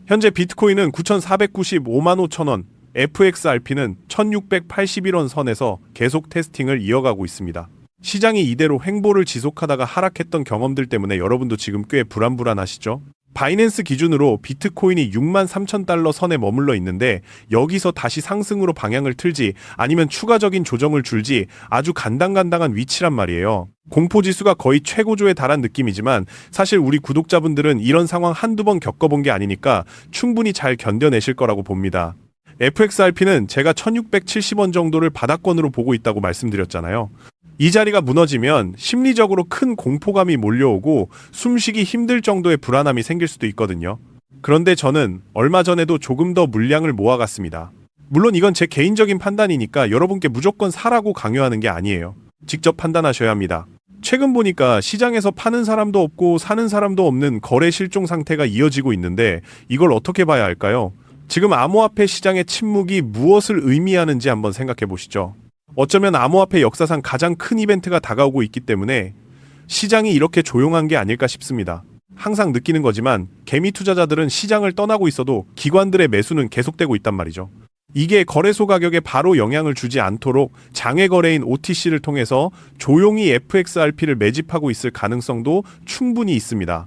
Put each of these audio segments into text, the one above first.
현재 비트코인은 9,495만 5천 원, FXRP는 1,681원 선에서 계속 테스팅을 이어가고 있습니다. 시장이 이대로 횡보를 지속하다가 하락했던 경험들 때문에 여러분도 지금 꽤 불안불안하시죠? 바이낸스 기준으로 비트코인이 6만 3천 달러 선에 머물러 있는데 여기서 다시 상승으로 방향을 틀지 아니면 추가적인 조정을 줄지 아주 간당간당한 위치란 말이에요. 공포지수가 거의 최고조에 달한 느낌이지만 사실 우리 구독자분들은 이런 상황 한두 번 겪어본 게 아니니까 충분히 잘 견뎌내실 거라고 봅니다. FXRP는 제가 1,670원 정도를 바닥권으로 보고 있다고 말씀드렸잖아요. 이 자리가 무너지면 심리적으로 큰 공포감이 몰려오고 숨쉬기 힘들 정도의 불안함이 생길 수도 있거든요. 그런데 저는 얼마 전에도 조금 더 물량을 모아갔습니다. 물론 이건 제 개인적인 판단이니까 여러분께 무조건 사라고 강요하는 게 아니에요. 직접 판단하셔야 합니다. 최근 보니까 시장에서 파는 사람도 없고 사는 사람도 없는 거래 실종 상태가 이어지고 있는데 이걸 어떻게 봐야 할까요? 지금 암호화폐 시장의 침묵이 무엇을 의미하는지 한번 생각해 보시죠. 어쩌면 암호화폐 역사상 가장 큰 이벤트가 다가오고 있기 때문에 시장이 이렇게 조용한 게 아닐까 싶습니다. 항상 느끼는 거지만 개미 투자자들은 시장을 떠나고 있어도 기관들의 매수는 계속되고 있단 말이죠. 이게 거래소 가격에 바로 영향을 주지 않도록 장외 거래인 OTC를 통해서 조용히 FXRP를 매집하고 있을 가능성도 충분히 있습니다.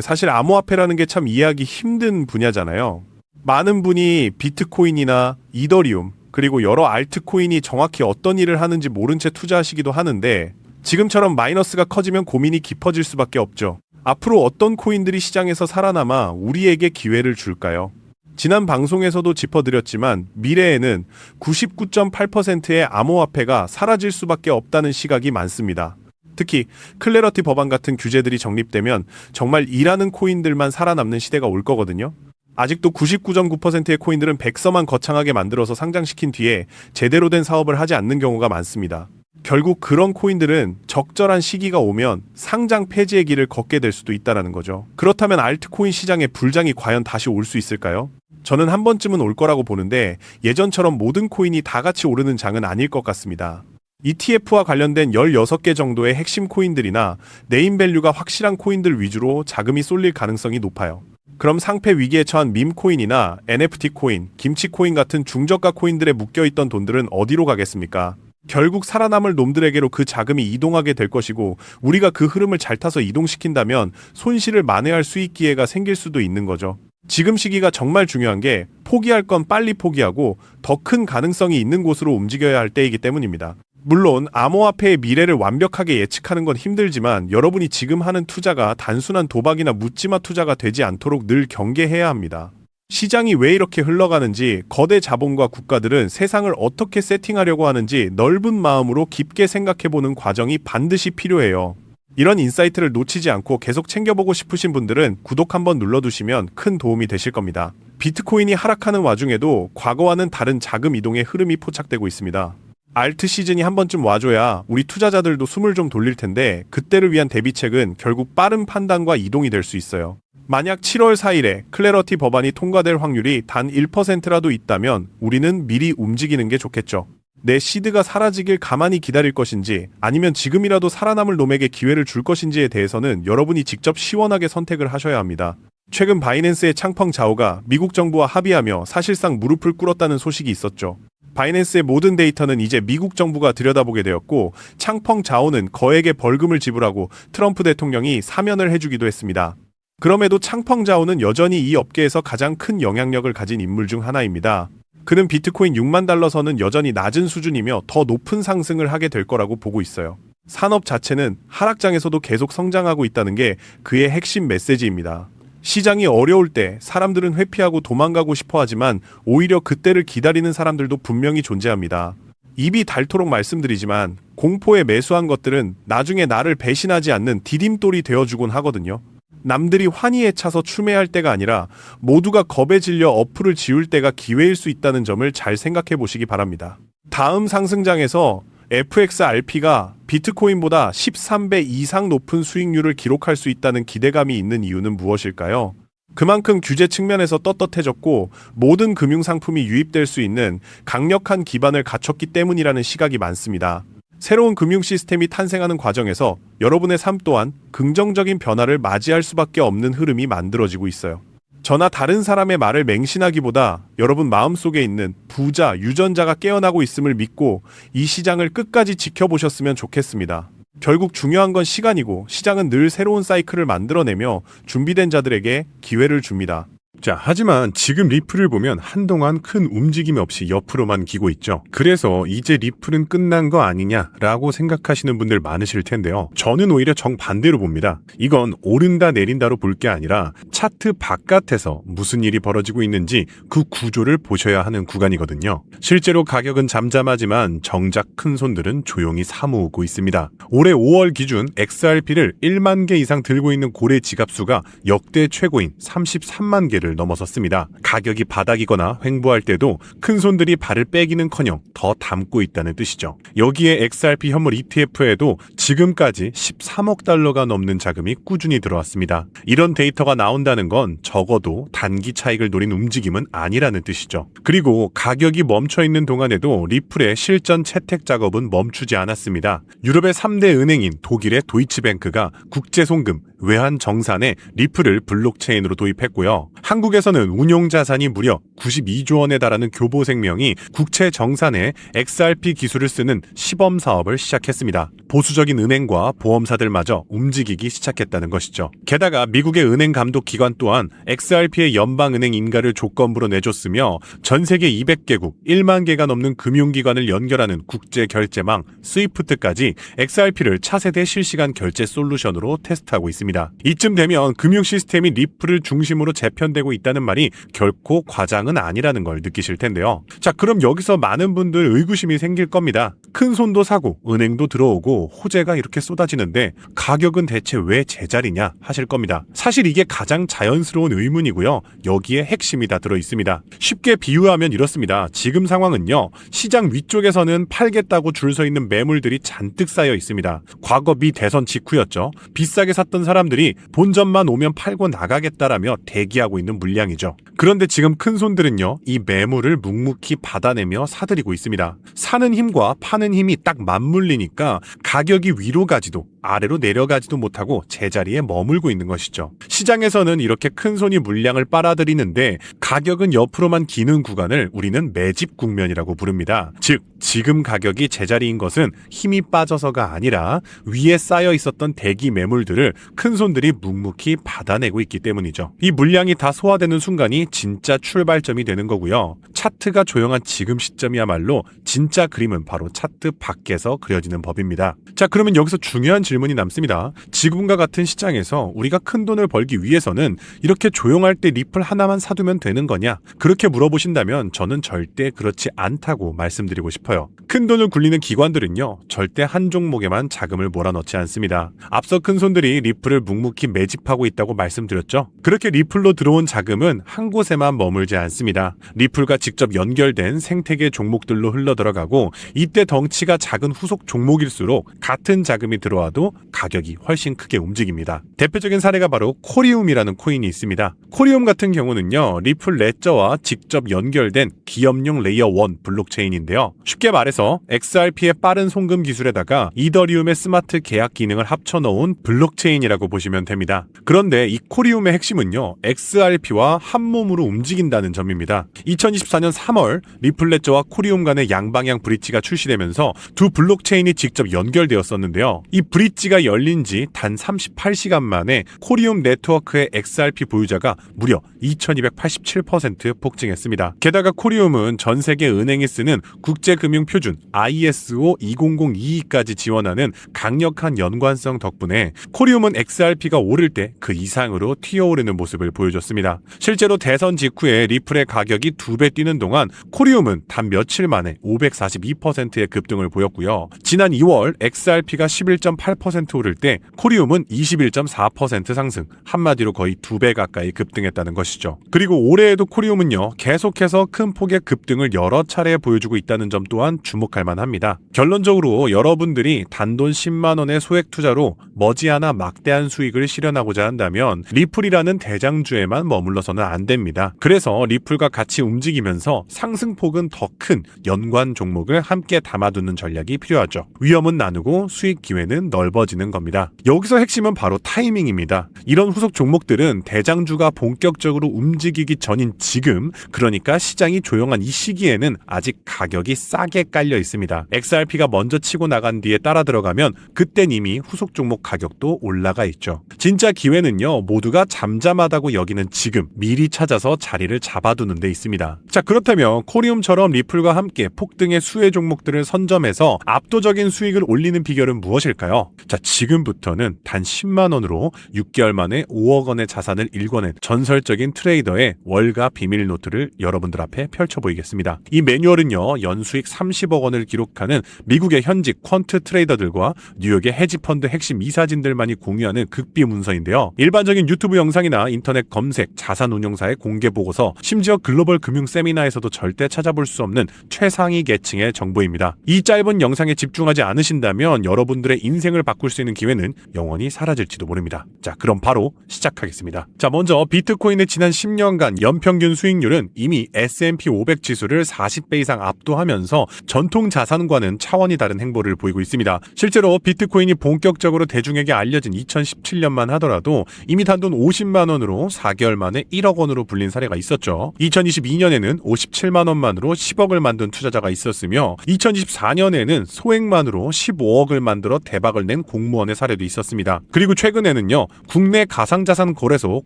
사실 암호화폐라는 게 참 이해하기 힘든 분야잖아요. 많은 분이 비트코인이나 이더리움 그리고 여러 알트코인이 정확히 어떤 일을 하는지 모른 채 투자하시기도 하는데 지금처럼 마이너스가 커지면 고민이 깊어질 수밖에 없죠. 앞으로 어떤 코인들이 시장에서 살아남아 우리에게 기회를 줄까요? 지난 방송에서도 짚어드렸지만 미래에는 99.8%의 암호화폐가 사라질 수밖에 없다는 시각이 많습니다. 특히 클래러티 법안 같은 규제들이 정립되면 정말 일하는 코인들만 살아남는 시대가 올 거거든요. 아직도 99.9%의 코인들은 백서만 거창하게 만들어서 상장시킨 뒤에 제대로 된 사업을 하지 않는 경우가 많습니다. 결국 그런 코인들은 적절한 시기가 오면 상장 폐지의 길을 걷게 될 수도 있다는 거죠. 그렇다면 알트코인 시장의 불장이 과연 다시 올 수 있을까요? 저는 한 번쯤은 올 거라고 보는데 예전처럼 모든 코인이 다 같이 오르는 장은 아닐 것 같습니다. ETF와 관련된 16개 정도의 핵심 코인들이나 네임밸류가 확실한 코인들 위주로 자금이 쏠릴 가능성이 높아요. 그럼 상패 위기에 처한 밈코인이나 NFT 코인, 김치코인 같은 중저가 코인들에 묶여있던 돈들은 어디로 가겠습니까? 결국 살아남을 놈들에게로 그 자금이 이동하게 될 것이고 우리가 그 흐름을 잘 타서 이동시킨다면 손실을 만회할 수익 기회가 생길 수도 있는 거죠. 지금 시기가 정말 중요한 게 포기할 건 빨리 포기하고 더 큰 가능성이 있는 곳으로 움직여야 할 때이기 때문입니다. 물론 암호화폐의 미래를 완벽하게 예측하는 건 힘들지만 여러분이 지금 하는 투자가 단순한 도박이나 묻지마 투자가 되지 않도록 늘 경계해야 합니다. 시장이 왜 이렇게 흘러가는지 거대 자본과 국가들은 세상을 어떻게 세팅하려고 하는지 넓은 마음으로 깊게 생각해보는 과정이 반드시 필요해요. 이런 인사이트를 놓치지 않고 계속 챙겨보고 싶으신 분들은 구독 한번 눌러두시면 큰 도움이 되실 겁니다. 비트코인이 하락하는 와중에도 과거와는 다른 자금 이동의 흐름이 포착되고 있습니다. 알트 시즌이 한 번쯤 와줘야 우리 투자자들도 숨을 좀 돌릴 텐데 그때를 위한 대비책은 결국 빠른 판단과 이동이 될 수 있어요. 만약 7월 4일에 클래러티 법안이 통과될 확률이 단 1%라도 있다면 우리는 미리 움직이는 게 좋겠죠. 내 시드가 사라지길 가만히 기다릴 것인지 아니면 지금이라도 살아남을 놈에게 기회를 줄 것인지에 대해서는 여러분이 직접 시원하게 선택을 하셔야 합니다. 최근 바이낸스의 창펑 자오가 미국 정부와 합의하며 사실상 무릎을 꿇었다는 소식이 있었죠. 바이낸스의 모든 데이터는 이제 미국 정부가 들여다보게 되었고 창펑 자오는 거액의 벌금을 지불하고 트럼프 대통령이 사면을 해주기도 했습니다. 그럼에도 창펑 자오는 여전히 이 업계에서 가장 큰 영향력을 가진 인물 중 하나입니다. 그는 비트코인 6만 달러 선은 여전히 낮은 수준이며 더 높은 상승을 하게 될 거라고 보고 있어요. 산업 자체는 하락장에서도 계속 성장하고 있다는 게 그의 핵심 메시지입니다. 시장이 어려울 때 사람들은 회피하고 도망가고 싶어 하지만 오히려 그때를 기다리는 사람들도 분명히 존재합니다. 입이 닳도록 말씀드리지만 공포에 매수한 것들은 나중에 나를 배신하지 않는 디딤돌이 되어주곤 하거든요. 남들이 환희에 차서 추매할 때가 아니라 모두가 겁에 질려 어플을 지울 때가 기회일 수 있다는 점을 잘 생각해 보시기 바랍니다. 다음 상승장에서 FXRP가 비트코인보다 13배 이상 높은 수익률을 기록할 수 있다는 기대감이 있는 이유는 무엇일까요? 그만큼 규제 측면에서 떳떳해졌고 모든 금융상품이 유입될 수 있는 강력한 기반을 갖췄기 때문이라는 시각이 많습니다. 새로운 금융 시스템이 탄생하는 과정에서 여러분의 삶 또한 긍정적인 변화를 맞이할 수밖에 없는 흐름이 만들어지고 있어요. 저나 다른 사람의 말을 맹신하기보다 여러분 마음속에 있는 부자, 유전자가 깨어나고 있음을 믿고 이 시장을 끝까지 지켜보셨으면 좋겠습니다. 결국 중요한 건 시간이고 시장은 늘 새로운 사이클을 만들어내며 준비된 자들에게 기회를 줍니다. 자, 하지만 지금 리플을 보면 한동안 큰 움직임 없이 옆으로만 기고 있죠. 그래서 이제 리플은 끝난 거 아니냐라고 생각하시는 분들 많으실 텐데요. 저는 오히려 정반대로 봅니다. 이건 오른다 내린다로 볼 게 아니라 차트 바깥에서 무슨 일이 벌어지고 있는지 그 구조를 보셔야 하는 구간이거든요. 실제로 가격은 잠잠하지만 정작 큰 손들은 조용히 사모으고 있습니다. 올해 5월 기준 XRP를 1만 개 이상 들고 있는 고래 지갑수가 역대 최고인 33만 개를 넘어섰습니다. 가격이 바닥이거나 횡보할 때도 큰 손들이 발을 빼기는커녕 더 담고 있다는 뜻이죠. 여기에 XRP 현물 ETF에도 지금까지 13억 달러가 넘는 자금이 꾸준히 들어왔습니다. 이런 데이터가 나온다는 건 적어도 단기 차익을 노린 움직임은 아니라는 뜻이죠. 그리고 가격이 멈춰있는 동안에도 리플의 실전 채택 작업은 멈추지 않았습니다. 유럽의 3대 은행인 독일의 도이치뱅크가 국제송금, 외환 정산에 리플을 블록체인으로 도입했고요. 한국에서는 운용자산이 무려 92조 원에 달하는 교보생명이 국채 정산에 XRP 기술을 쓰는 시범 사업을 시작했습니다. 보수적인 은행과 보험사들마저 움직이기 시작했다는 것이죠. 게다가 미국의 은행 감독 기관 또한 XRP의 연방은행 인가를 조건부로 내줬으며 전 세계 200개국 1만 개가 넘는 금융기관을 연결하는 국제결제망 스위프트까지 XRP를 차세대 실시간 결제 솔루션으로 테스트하고 있습니다. 이쯤 되면 금융 시스템이 리플을 중심으로 재편되고 있다는 말이 결코 과장은 아니라는 걸 느끼실 텐데요. 자, 그럼 여기서 많은 분들 의구심이 생길 겁니다. 큰 손도 사고 은행도 들어오고 호재가 이렇게 쏟아지는데 가격은 대체 왜 제자리냐 하실 겁니다. 사실 이게 가장 자연스러운 의문이고요. 여기에 핵심이 다 들어 있습니다. 쉽게 비유하면 이렇습니다. 지금 상황은요. 시장 위쪽에서는 팔겠다고 줄 서 있는 매물들이 잔뜩 쌓여 있습니다. 과거 미 대선 직후였죠. 비싸게 샀던 사람들이 본전만 오면 팔고 나가겠다라며 대기하고 있는 물량이죠. 그런데 지금 큰 손들은요. 이 매물을 묵묵히 받아내며 사들이고 있습니다. 사는 힘과 파는 힘이 딱 맞물리니까 가격이 위로 가지도 아래로 내려가지도 못하고 제자리에 머물고 있는 것이죠. 시장에서는 이렇게 큰 손이 물량을 빨아들이는데 가격은 옆으로만 기는 구간을 우리는 매집 국면이라고 부릅니다. 즉 지금 가격이 제자리인 것은 힘이 빠져서가 아니라 위에 쌓여 있었던 대기 매물들을 큰 손들이 묵묵히 받아내고 있기 때문이죠. 이 물량이 다 소화되는 순간이 진짜 출발점이 되는 거고요. 차트가 조용한 지금 시점이야말로 진짜 그림은 바로 차트 밖에서 그려지는 법입니다. 자, 그러면 여기서 중요한 질문이 남습니다. 지금과 같은 시장에서 우리가 큰 돈을 벌기 위해서는 이렇게 조용할 때 리플 하나만 사두면 되는 거냐? 그렇게 물어보신다면 저는 절대 그렇지 않다고 말씀드리고 싶어요. 큰 돈을 굴리는 기관들은요. 절대 한 종목에만 자금을 몰아넣지 않습니다. 앞서 큰 손들이 리플을 묵묵히 매집하고 있다고 말씀드렸죠. 그렇게 리플로 들어온 자금은 한 곳에만 머물지 않습니다. 리플과 직접 연결된 생태계 종목들로 흘러들어가고 이때 덩치가 작은 후속 종목일수록 같은 자금이 들어와도 가격이 훨씬 크게 움직입니다. 대표적인 사례가 바로 코리움이라는 코인이 있습니다. 코리움 같은 경우는요. 리플 레저와 직접 연결된 기업용 레이어 1 블록체인인데요. 쉽게 말해서 XRP의 빠른 송금 기술에다가 이더리움의 스마트 계약 기능을 합쳐놓은 블록체인이라고 보시면 됩니다. 그런데 이 코리움의 핵심은요. XRP와 한 몸으로 움직인다는 점입니다. 2024년 3월 리플 레저와 코리움 간의 양방향 브릿지가 출시되면서 두 블록체인이 직접 연결되었었는데요. 이 브릿지가 열린 지 단 38시간 만에 코리움 네트워크의 XRP 보유자가 무려 2287% 폭증했습니다. 게다가 코리움은 전 세계 은행이 쓰는 국제금융표준 ISO 20022까지 지원하는 강력한 연관성 덕분에 코리움은 XRP가 오를 때 그 이상으로 튀어오르는 모습을 보여줬습니다. 실제로 대선 직후에 리플의 가격이 2배 뛰는 동안 코리움은 단 며칠 만에 542%의 급등을 보였고요. 지난 2월 XRP가 11.8% 오를 때 코리움은 21.4% 상승, 한마디로 거의 2배 가까이 급등했다는 것이죠. 그리고 올해에도 코리움은요, 계속해서 큰 폭의 급등을 여러 차례 보여주고 있다는 점 또한 주목할 만합니다. 결론적으로 여러분들이 단돈 10만 원의 소액 투자로 머지않아 막대한 수익을 실현하고자 한다면 리플이라는 대장주에만 머물러서는 안 됩니다. 그래서 리플과 같이 움직이면서 상승폭은 더 큰 연관 종목을 함께 담아두는 전략이 필요하죠. 위험은 나누고 수익 기회는 넓어지는 겁니다. 여기서 핵심은 바로 타이밍입니다. 이런 후속 종목들은 대장주가 본격적으로 움직이기 전인 지금, 그러니까 시장이 조용한 이 시기에는 아직 가격이 싸게 깔려 있습니다. XRP가 먼저 치고 나간 뒤에 따라 들어가면 그땐 이미 후속 종목 가격도 올라가 있죠. 진짜 기회는요, 모두가 잠잠하다고 여기는 지금 미리 찾아서 자리를 잡아두는 데 있습니다. 자, 그렇다면 코리움처럼 리플과 함께 폭등의 수혜 종목들을 선점해서 압도적인 수익을 올리는 비결은 무엇일까요? 자, 지금부터는 단 10만 원으로 6개월 만에 5억 원의 자산을 일궈낸 전설적인 트레이더의 월가 비밀 노트를 여러분들 앞에 펼쳐보이겠습니다. 이 매뉴얼은요, 연수익 30억 원을 기록하는 미국의 현직 퀀트 트레이더들과 뉴욕의 헤지펀드 핵심 이사진들만이 공유하는 극비 문서인데요. 일반적인 유튜브 영상이나 인터넷 검색, 자산운용사의 공개 보고서, 심지어 글로벌 금융 세미나에서도 절대 찾아볼 수 없는 최상위 계층의 정보입니다. 이 짧은 영상에 집중하지 않으신다면 여러분들의 인생을 바꿀 수 있는 기회는 영원히 사라질지도 모릅니다. 자, 그럼 바로 시작하겠습니다. 자, 먼저 비트코인의 지난 10년간 연평균 수익률은 이미 S&P 500 지수를 40배 이상 압도하면서 전통 자산과는 차원이 다른 행보를 보이고 있습니다. 실제로 비트코인이 본격적으로 대중에게 알려진 2017년만 하더라도 이미 단돈 50만 원으로 4개월 만에 1억 원으로 불린 사례가 있었죠. 2022년에는 57만 원만으로 10억을 만든 투자자가 있었으며 2024년에는 소액만으로 15억을 만들어 대박을 낸 공무원의 사례도 있었습니다. 그리고 최근에는요, 국내 가상자산 거래소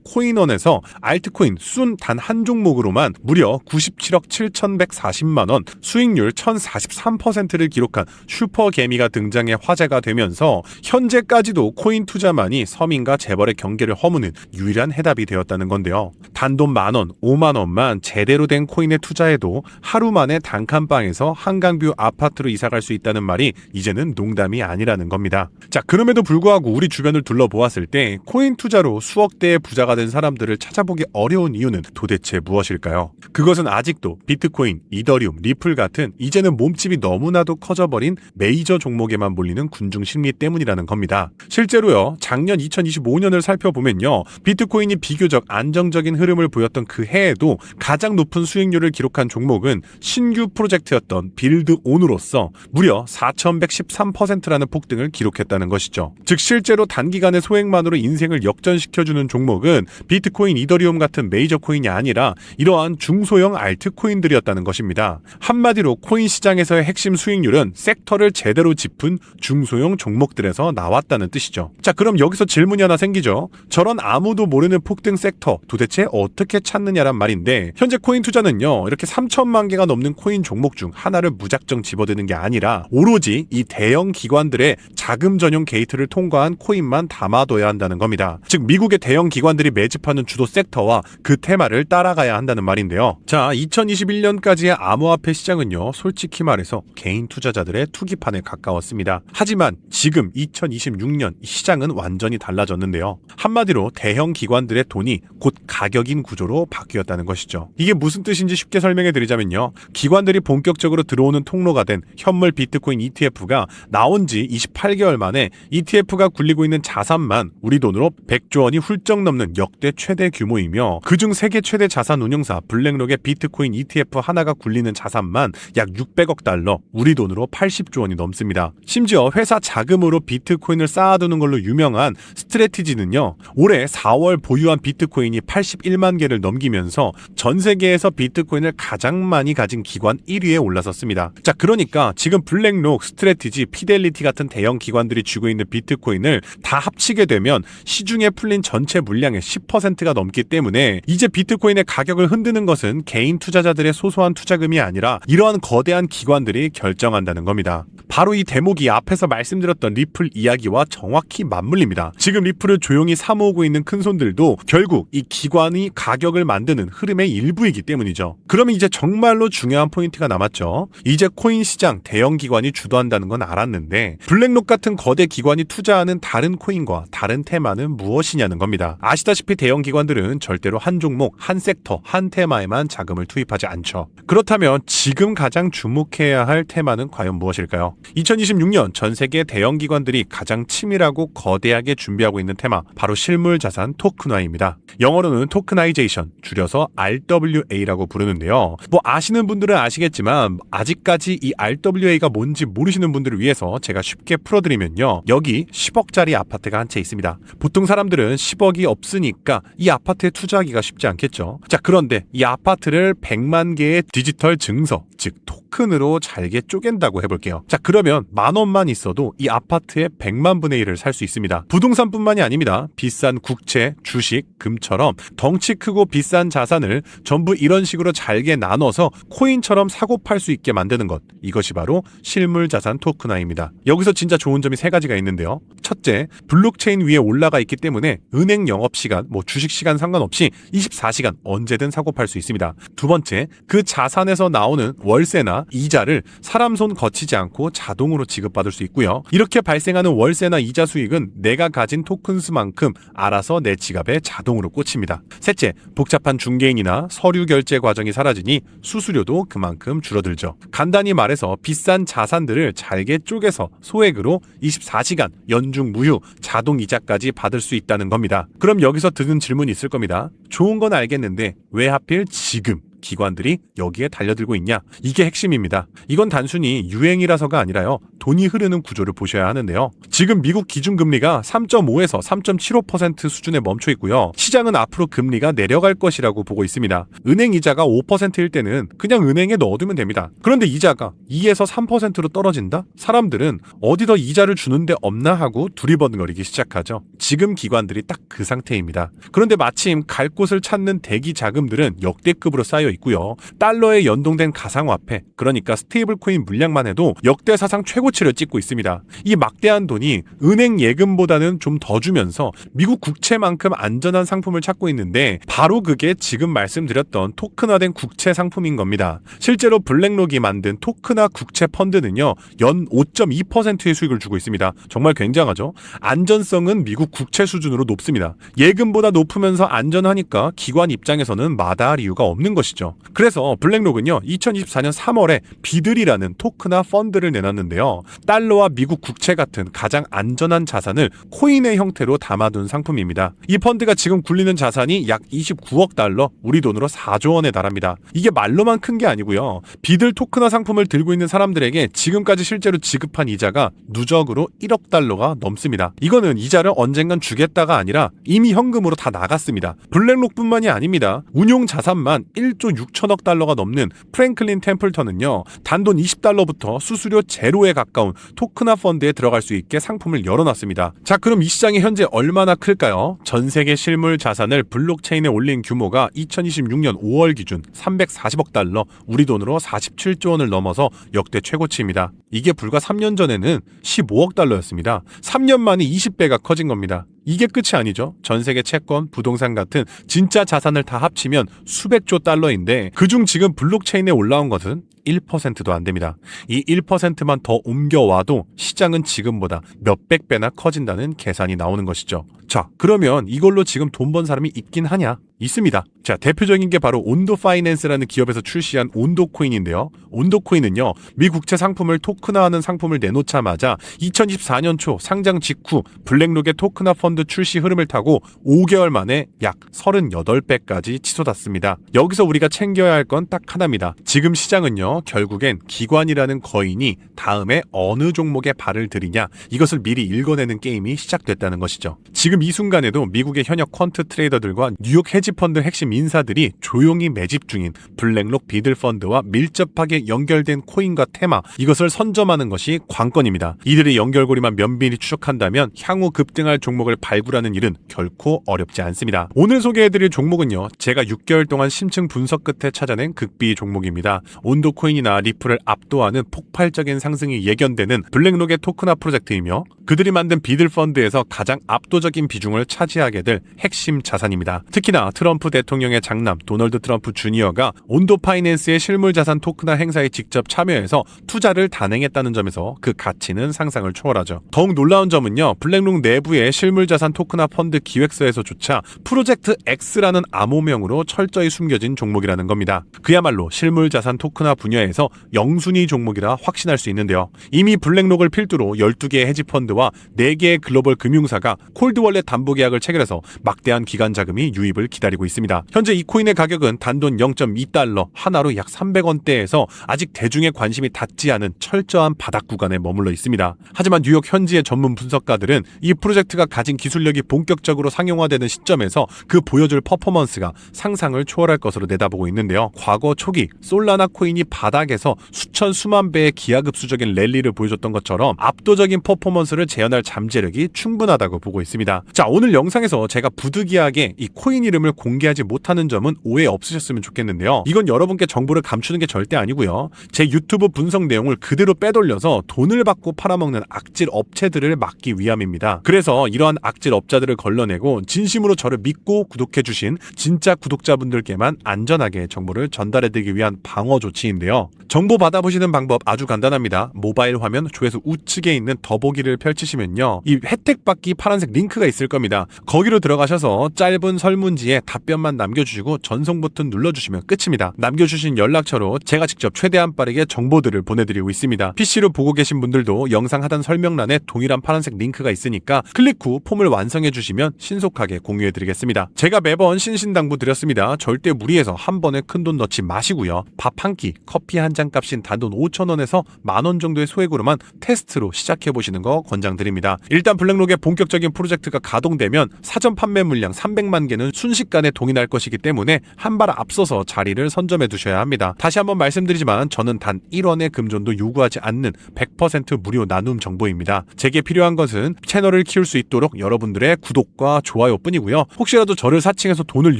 코인원에서 알트코인 순 단 한 종목으로만 무려 97억 7,140만 원, 수익률 1,043%를 기록한 슈퍼개미가 등장해 화제가 되면서 현재까지도 코인 투자만이 서민과 재벌의 경계를 허무는 유일한 해답이 되었다는 건데요. 단돈 만원, 5만 원만 제대로 된 코인에 투자해도 하루 만에 단칸방에서 한강뷰 아파트로 이사갈 수 있다는 말이 이제는 농담이 아니라는 겁니다. 자, 그럼에도 불구하고 우리 주변을 둘러보았을 때 코인 투자로 수억 대의 부자가 된 사람들을 찾아보기 어려운 이유는 도대체 무엇일까요? 그것은 아직도 비트코인, 이더리움, 리플 같은 이제는 몸집이 너무나도 커져버린 메이저 종목에만 몰리는 군중 심리 때문이라는 겁니다. 실제로요, 작년 2025년을 살펴보면요, 비트코인이 비교적 안정적인 흐름을 보였던 그 해에도 가장 높은 수익률을 기록한 종목은 신규 프로젝트였던 빌드온으로서 무려 4,113%라는 폭등을 기록했다는 것이죠. 즉 실제로 단기간의 소액만으로 인생을 역전시켜주는 종목은 비트코인, 이더리움 같은 메이저 코인이 아니라 이러한 중소형 알트코인들이었다는 것입니다. 한마디로 코인 시장에서의 핵심 수익률은 섹터를 제대로 짚은 중소형 종목들에서 나왔다는 뜻이죠. 자, 그럼 여기서 질문이 하나 생기죠. 저런 아무도 모르는 폭등 섹터 도대체 어떻게 찾느냐란 말인데, 현재 코인 투자는요, 이렇게 3천만 개가 넘는 코인 종목 중 하나를 무작정 집어드는 게 아니라 오로지 이 대형 기관들의 자금 전용 게이트를 통과한 코인만 담아둬야 한다는 겁니다. 즉 미국의 대형 기관들이 매집하는 주도 섹터와 그 테마를 따라가야 한다는 말인데요. 자, 2021년까지의 암호화폐 시장은요, 솔직히 말해서 개인 투자자들의 투기판에 가까웠습니다. 하지만 지금 2026년 시장은 완전히 달라졌는데요. 한마디로 대형 기관들의 돈이 곧 가격인 구조로 바뀌었다는 것이죠. 이게 무슨 뜻인지 쉽게 설명해 드리자면요, 기관들이 본격적으로 들어오는 통로가 된 현물 비트코인 ETF가 나온 지 28개월 만에 ETF가 굴리고 있는 자산만 우리 돈으로 100조 원이 훌쩍 넘는 역대 최대 규모이며, 그중 세계 최대 자산 운용사 블랙록의 비트코인 ETF 하나가 굴리는 자산만 약 600억 달러, 우리 돈으로 80조 원이 넘습니다. 심지어 회사 자금으로 비트코인을 쌓아두는 걸로 유명한 스트래티지는요, 올해 4월 보유한 비트코인이 81만 개를 넘기면서 전 세계에서 비트코인을 가장 많이 가진 기관 1위에 올라섰습니다. 자, 그러니까 지금 블랙록, 스트래티지, 피델리티 같은 대형 기관들이 쥐고 있는 비트코인을 다 합치게 되면 시중에 풀린 전체 물량의 10%가 넘기 때문에 이제 비트코인의 가격을 흔드는 것은 개인 투자자들의 소소한 투자금이 아니라 이러한 거대한 기관들이 결정한다는 겁니다. 바로 이 대목이 앞에서 말씀드렸던 리플 이야기와 정확히 맞물립니다. 지금 리플을 조용히 사모으고 있는 큰손들도 결국 이 기관이 가격을 만드는 흐름의 일부이기 때문이죠. 그러면 이제 정말로 중요한 포인트가 남았죠. 이제 코인 시장 대형 기관이 주도한다는 건 알았는데 블랙록 같은 거대 기관이 투자하는 다른 코인과 다른 테마는 무엇이냐는 겁니다. 아시다시피 대형 기관들은 절대로 한 종목, 한 섹터, 한 테마에만 자금을 투입하지 않죠. 그렇다면 지금 가장 주목해야 할 테마는 과연 무엇일까요? 2026년 전 세계 대형 기관들이 가장 치밀하고 거대하게 준비하고 있는 테마, 바로 실물 자산 토큰화입니다. 영어로는 토크나이제이션, 줄여서 RWA라고 부르는데요. 아시는 분들은 아시겠지만 아직까지 이 RWA가 뭔지 모르시는 분들을 위해서 제가 쉽게 풀어드리면요, 여기 10억짜리 아파트가 한 채 있습니다. 보통 사람들은 10억이 없으니까 이 아파트에 투자하기가 쉽지 않겠죠. 자, 그런데 이 아파트를 100만 개의 디지털 증서, 즉 토큰으로 잘게 쪼갠다고 해볼게요. 자, 그러면 10,000원만 있어도 이 아파트의 100만 분의 1을 살 수 있습니다. 부동산뿐만이 아닙니다. 비싼 국채, 주식, 금처럼 덩치 크고 비싼 자산을 전부 이런 식으로 잘게 나눠서 코인처럼 사고 팔 수 있게 만드는 것, 이것이 바로 실물 자산 토큰화입니다. 여기서 진짜 좋은 점이 3가지가 있는데요. 첫째, 블록체인 위에 올라가 있기 때문에 은행 영업시간, 주식 시간 상관없이 24시간 언제든 사고 팔 수 있습니다. 두 번째, 그 자산에서 나오는 월세나 이자를 사람 손 거치지 않고 자동으로 지급받을 수 있고요. 이렇게 발생하는 월세나 이자 수익은 내가 가진 토큰 수만큼 알아서 내 지갑에 자동으로 꽂힙니다. 셋째, 복잡한 중개인이나 서류 결제 과정이 사라지니 수수료도 그만큼 줄어들죠. 간단히 말해서 비싼 자산들을 잘게 쪼개서 소액으로 24시간 연중 무휴 자동 이자까지 받을 수 있다는 겁니다. 그럼 여기서 드는 질문이 있을 겁니다. 좋은 건 알겠는데 왜 하필 지금 기관들이 여기에 달려들고 있냐? 이게 핵심입니다. 이건 단순히 유행이라서가 아니라요. 돈이 흐르는 구조를 보셔야 하는데요. 지금 미국 기준금리가 3.5에서 3.75% 수준에 멈춰 있고요. 시장은 앞으로 금리가 내려갈 것이라고 보고 있습니다. 은행 이자가 5%일 때는 그냥 은행에 넣어두면 됩니다. 그런데 이자가 2에서 3%로 떨어진다? 사람들은 어디 더 이자를 주는데 없나 하고 두리번거리기 시작하죠. 지금 기관들이 딱 그 상태입니다. 그런데 마침 갈 곳을 찾는 대기 자금들은 역대급으로 쌓여 있고요. 달러에 연동된 가상화폐, 그러니까 스테이블 코인 물량만 해도 역대 사상 최고치를 찍고 있습니다. 이 막대한 돈이 은행 예금보다는 좀 더 주면서 미국 국채만큼 안전한 상품을 찾고 있는데 바로 그게 지금 말씀드렸던 토큰화된 국채 상품인 겁니다. 실제로 블랙록이 만든 토큰화 국채 펀드는요, 연 5.2%의 수익을 주고 있습니다. 정말 굉장하죠? 안전성은 미국 국채 수준으로 높습니다. 예금보다 높으면서 안전하니까 기관 입장에서는 마다할 이유가 없는 것이죠. 그래서 블랙록은요, 2024년 3월에 비들이라는 토큰화 펀드를 내놨는데요. 달러와 미국 국채 같은 가장 안전한 자산을 코인의 형태로 담아둔 상품입니다. 이 펀드가 지금 굴리는 자산이 약 29억 달러, 우리 돈으로 4조 원에 달합니다. 이게 말로만 큰 게 아니고요. 비들 토큰화 상품을 들고 있는 사람들에게 지금까지 실제로 지급한 이자가 누적으로 1억 달러가 넘습니다. 이거는 이자를 언젠간 주겠다가 아니라 이미 현금으로 다 나갔습니다. 블랙록뿐만이 아닙니다. 운용 자산만 1조 6천억 달러가 넘는 프랭클린 템플턴은요, 단돈 20달러부터 수수료 제로에 가까운 토큰화 펀드에 들어갈 수 있게 상품을 열어놨습니다. 자, 그럼 이 시장이 현재 얼마나 클까요? 전 세계 실물 자산을 블록체인에 올린 규모가 2026년 5월 기준 340억 달러, 우리 돈으로 47조 원을 넘어서 역대 최고치입니다. 이게 불과 3년 전에는 15억 달러였습니다. 3년 만에 20배가 커진 겁니다. 이게 끝이 아니죠. 전 세계 채권, 부동산 같은 진짜 자산을 다 합치면 수백조 달러인데 그중 지금 블록체인에 올라온 것은 1%도 안 됩니다. 이 1%만 더 옮겨와도 시장은 지금보다 몇백 배나 커진다는 계산이 나오는 것이죠. 자, 그러면 이걸로 지금 돈 번 사람이 있긴 하냐? 있습니다. 자, 대표적인 게 바로 온도 파이낸스라는 기업에서 출시한 온도 코인인데요. 온도 코인은요, 미 국채 상품을 토큰화하는 상품을 내놓자마자 2024년 초 상장 직후 블랙록의 토큰화 펀드 출시 흐름을 타고 5개월 만에 약 38배까지 치솟았습니다. 여기서 우리가 챙겨야 할 건 딱 하나입니다. 지금 시장은요, 결국엔 기관이라는 거인이 다음에 어느 종목에 발을 들이냐, 이것을 미리 읽어내는 게임이 시작됐다는 것이죠. 지금 이 순간에도 미국의 현역 퀀트 트레이더들과 뉴욕 헤지펀드 핵심 인사들이 조용히 매집 중인 블랙록 비들 펀드와 밀접하게 연결된 코인과 테마, 이것을 선점하는 것이 관건입니다. 이들의 연결고리만 면밀히 추적한다면 향후 급등할 종목을 발굴하는 일은 결코 어렵지 않습니다. 오늘 소개해드릴 종목은요, 제가 6개월 동안 심층 분석 끝에 찾아낸 극비 종목입니다. 온도 코인이나 리플을 압도하는 폭발적인 상승이 예견되는 블랙록의 토큰화 프로젝트이며 그들이 만든 비들 펀드에서 가장 압도적인 비중을 차지하게 될 핵심 자산입니다. 특히나 트럼프 대통령의 장남 도널드 트럼프 주니어가 온도 파이낸스의 실물 자산 토큰화 행사에 직접 참여해서 투자를 단행했다는 점에서 그 가치는 상상을 초월하죠. 더욱 놀라운 점은요, 블랙록 내부의 실물 자산 토큰화 펀드 기획서에서조차 프로젝트 X라는 암호명으로 철저히 숨겨진 종목이라는 겁니다. 그야말로 실물 자산 토큰화 분야 분야에서 영순위 종목이라 확신할 수 있는데요. 이미 블랙록을 필두로 12개의 헤지펀드와 4개의 글로벌 금융사가 콜드월렛 담보 계약을 체결해서 막대한 기관 자금이 유입을 기다리고 있습니다. 현재 이 코인의 가격은 단돈 0.2달러, 하나로 약 300원대에서 아직 대중의 관심이 닿지 않은 철저한 바닥 구간에 머물러 있습니다. 하지만 뉴욕 현지의 전문 분석가들은 이 프로젝트가 가진 기술력이 본격적으로 상용화되는 시점에서 그 보여줄 퍼포먼스가 상상을 초월할 것으로 내다보고 있는데요. 과거 초기 솔라나 코인이 바닥에서 수천 수만 배의 기하급수적인 랠리를 보여줬던 것처럼 압도적인 퍼포먼스를 재현할 잠재력이 충분하다고 보고 있습니다. 자, 오늘 영상에서 제가 부득이하게 이 코인 이름을 공개하지 못하는 점은 오해 없으셨으면 좋겠는데요. 이건 여러분께 정보를 감추는 게 절대 아니고요. 제 유튜브 분석 내용을 그대로 빼돌려서 돈을 받고 팔아먹는 악질 업체들을 막기 위함입니다. 그래서 이러한 악질 업자들을 걸러내고 진심으로 저를 믿고 구독해주신 진짜 구독자분들께만 안전하게 정보를 전달해드리기 위한 방어 조치인데요. 정보 받아보시는 방법 아주 간단합니다. 모바일 화면 조회수 우측에 있는 더보기를 펼치시면요, 이 혜택 받기 파란색 링크가 있을 겁니다. 거기로 들어가셔서 짧은 설문지에 답변만 남겨주시고 전송 버튼 눌러주시면 끝입니다. 남겨주신 연락처로 제가 직접 최대한 빠르게 정보들을 보내드리고 있습니다. PC로 보고 계신 분들도 영상 하단 설명란에 동일한 파란색 링크가 있으니까 클릭 후 폼을 완성해주시면 신속하게 공유해드리겠습니다. 제가 매번 신신당부 드렸습니다. 절대 무리해서 한 번에 큰돈 넣지 마시고요. 밥 한 끼, 커피 한 잔 값인 단돈 5,000원에서 만원 정도의 소액으로만 테스트로 시작해보시는 거 권장드립니다. 일단 블랙록의 본격적인 프로젝트가 가동되면 사전 판매 물량 300만 개는 순식간에 동인할 것이기 때문에 한 발 앞서서 자리를 선점해 두셔야 합니다. 다시 한번 말씀드리지만 저는 단 1원의 금전도 요구하지 않는 100% 무료 나눔 정보입니다. 제게 필요한 것은 채널을 키울 수 있도록 여러분들의 구독과 좋아요 뿐이고요. 혹시라도 저를 사칭해서 돈을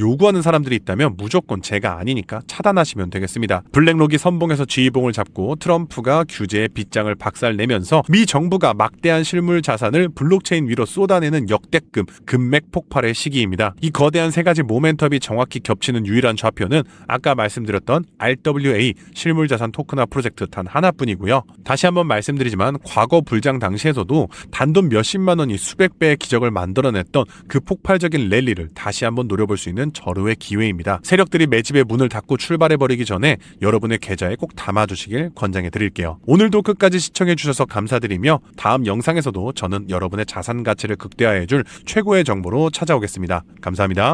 요구하는 사람들이 있다면 무조건 제가 아니니까 차단하시면 되겠습니다. 블랙록이 선봉에서 지휘봉을 잡고 트럼프가 규제의 빗장을 박살내면서 미 정부가 막대한 실물 자산을 블록체인 위로 쏟아내는 역대급 금맥 폭발의 시기입니다. 이 거대한 세 가지 모멘텀이 정확히 겹치는 유일한 좌표는 아까 말씀드렸던 RWA 실물 자산 토큰화 프로젝트 단 하나뿐이고요. 다시 한번 말씀드리지만 과거 불장 당시에서도 단돈 몇십만 원이 수백 배의 기적을 만들어냈던 그 폭발적인 랠리를 다시 한번 노려볼 수 있는 절호의 기회입니다. 세력들이 매집의 문을 닫고 출발해버리기 전에 여러분의 계좌에 꼭 담아주시길 권장해 드릴게요. 오늘도 끝까지 시청해 주셔서 감사드리며 다음 영상에서도 저는 여러분의 자산 가치를 극대화해줄 최고의 정보로 찾아오겠습니다. 감사합니다.